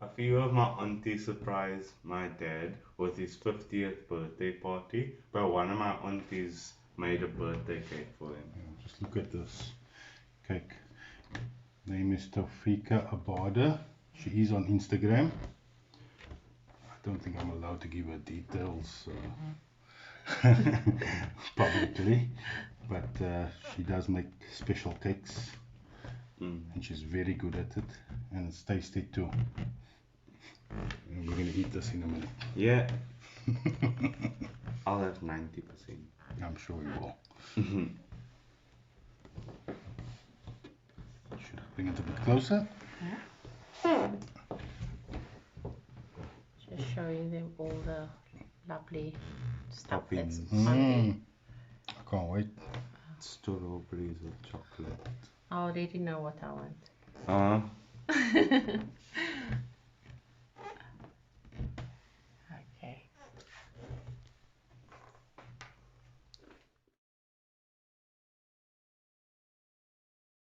A few of my aunties surprised my dad with his 50th birthday party, but one of my aunties made a birthday cake for him. Just look at this cake. Name is Taufika Abada. She is on Instagram. I don't think I'm allowed to give her details publicly, but she does make special cakes, and she's very good at it, and it's tasty too. And we're gonna eat this in a minute. Yeah. I'll have 90%. I'm sure you will. Should I bring it a bit closer? Just showing them all the lovely stuff that's Toppings. on there. I can't wait. Strawberries with chocolate. I already know what I want.